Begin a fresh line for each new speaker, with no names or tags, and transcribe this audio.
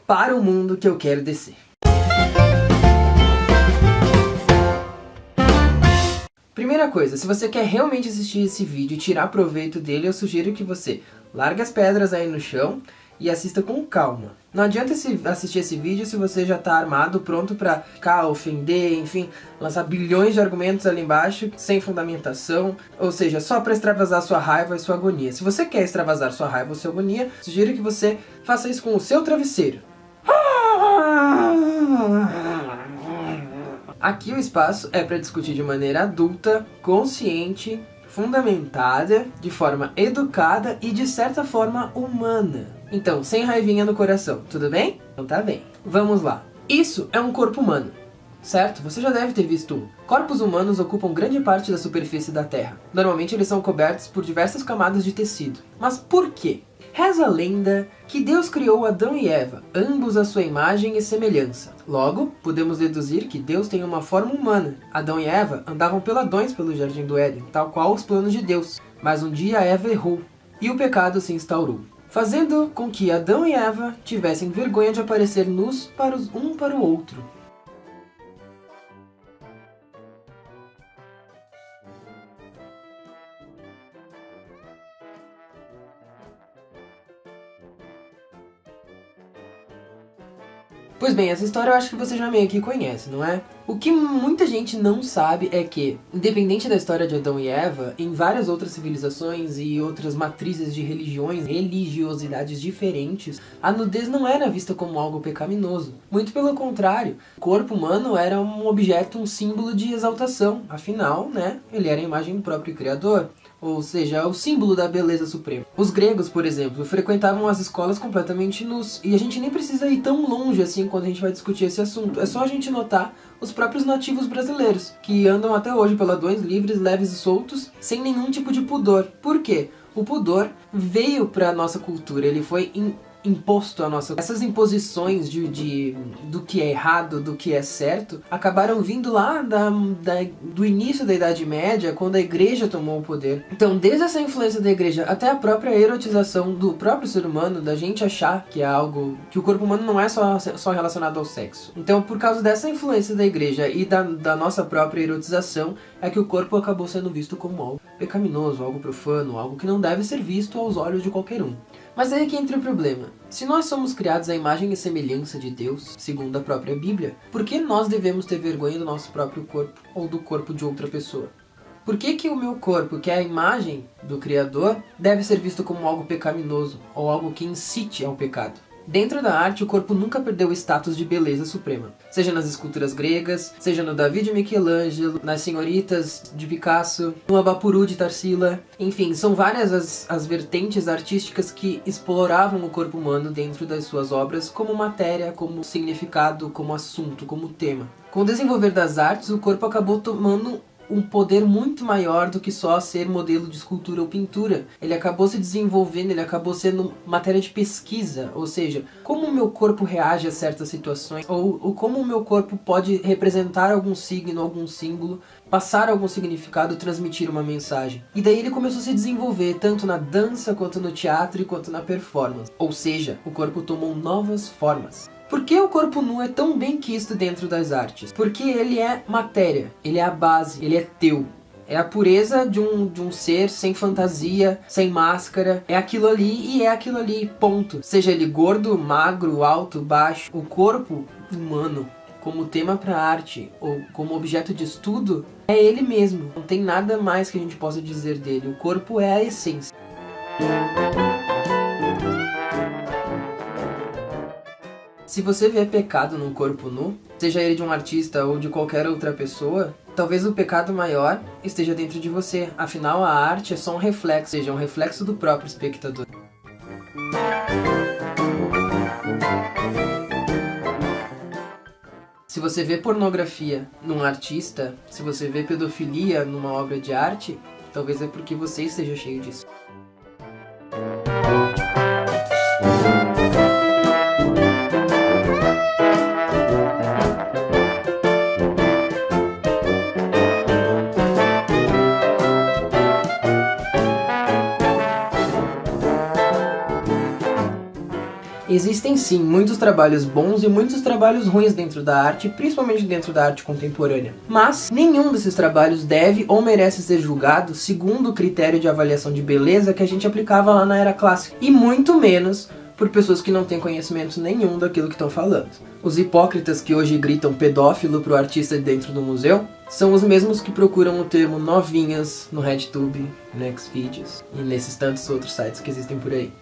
para o mundo que eu quero descer. Primeira coisa, se você quer realmente assistir esse vídeo e tirar proveito dele, eu sugiro que você largue as pedras aí no chão e assista com calma. Não adianta assistir esse vídeo se você já está armado, pronto para ficar, ofender, enfim, lançar bilhões de argumentos ali embaixo, sem fundamentação, ou seja, só para extravasar sua raiva e sua agonia. Se você quer extravasar sua raiva ou sua agonia, sugiro que você faça isso com o seu travesseiro. Aqui o espaço é para discutir de maneira adulta, consciente, fundamentada, de forma educada e de certa forma humana. Então, sem raivinha no coração, tudo bem? Então tá bem. Vamos lá. Isso é um corpo humano, certo? Você já deve ter visto um. Corpos humanos ocupam grande parte da superfície da Terra. Normalmente eles são cobertos por diversas camadas de tecido. Mas por quê? Reza a lenda que Deus criou Adão e Eva, ambos à sua imagem e semelhança. Logo, podemos deduzir que Deus tem uma forma humana. Adão e Eva andavam peladões pelo Jardim do Éden, tal qual os planos de Deus. Mas um dia Eva errou, e o pecado se instaurou, fazendo com que Adão e Eva tivessem vergonha de aparecer nus um para o outro. Pois bem, essa história eu acho que você já meio que conhece, não é? O que muita gente não sabe é que, independente da história de Adão e Eva, em várias outras civilizações e outras matrizes de religiões, religiosidades diferentes, a nudez não era vista como algo pecaminoso. Muito pelo contrário, o corpo humano era um objeto, um símbolo de exaltação. Afinal, né, ele era a imagem do próprio Criador. Ou seja, o símbolo da beleza suprema. Os gregos, por exemplo, frequentavam as escolas completamente nus. E a gente nem precisa ir tão longe assim quando a gente vai discutir esse assunto. É só a gente notar os próprios nativos brasileiros, que andam até hoje peladões, livres, leves e soltos, sem nenhum tipo de pudor. Por quê? O pudor veio para a nossa cultura, ele foi imposto a nossa... Essas imposições do que é errado, do que é certo, acabaram vindo lá do início da Idade Média, quando a igreja tomou o poder. Então, desde essa influência da igreja até a própria erotização do próprio ser humano, da gente achar que é algo... que o corpo humano não é só relacionado ao sexo. Então, por causa dessa influência da igreja e da nossa própria erotização, é que o corpo acabou sendo visto como algo pecaminoso, algo profano, algo que não deve ser visto aos olhos de qualquer um. Mas aí que entra o problema. Se nós somos criados à imagem e semelhança de Deus, segundo a própria Bíblia, por que nós devemos ter vergonha do nosso próprio corpo ou do corpo de outra pessoa? Por que o meu corpo, que é a imagem do Criador, deve ser visto como algo pecaminoso ou algo que incite ao pecado? Dentro da arte, o corpo nunca perdeu o status de beleza suprema. Seja nas esculturas gregas, seja no Davi de Michelangelo, nas Senhoritas de Picasso, no Abapuru de Tarsila. Enfim, são várias as vertentes artísticas que exploravam o corpo humano dentro das suas obras como matéria, como significado, como assunto, como tema. Com o desenvolver das artes, o corpo acabou tomando um poder muito maior do que só ser modelo de escultura ou pintura. Ele acabou se desenvolvendo, ele acabou sendo matéria de pesquisa, ou seja, como o meu corpo reage a certas situações, ou como o meu corpo pode representar algum signo, algum símbolo, passar algum significado, transmitir uma mensagem. E daí ele começou a se desenvolver tanto na dança, quanto no teatro e quanto na performance. Ou seja, o corpo tomou novas formas. Por que o corpo nu é tão bem quisto dentro das artes? Porque ele é matéria, ele é a base, ele é teu. É a pureza de um ser sem fantasia, sem máscara. É aquilo ali e é aquilo ali, ponto. Seja ele gordo, magro, alto, baixo. O corpo humano, como tema para arte ou como objeto de estudo, é ele mesmo. Não tem nada mais que a gente possa dizer dele. O corpo é a essência. Se você vê pecado num corpo nu, seja ele de um artista ou de qualquer outra pessoa, talvez o pecado maior esteja dentro de você. Afinal, a arte é só um reflexo, ou seja, um reflexo do próprio espectador. Se você vê pornografia num artista, se você vê pedofilia numa obra de arte, talvez é porque você esteja cheio disso. Existem sim muitos trabalhos bons e muitos trabalhos ruins dentro da arte, principalmente dentro da arte contemporânea. Mas nenhum desses trabalhos deve ou merece ser julgado segundo o critério de avaliação de beleza que a gente aplicava lá na era clássica. E muito menos por pessoas que não têm conhecimento nenhum daquilo que estão falando. Os hipócritas que hoje gritam pedófilo pro artista dentro do museu são os mesmos que procuram o termo novinhas no RedTube, no Xvideos e nesses tantos outros sites que existem por aí.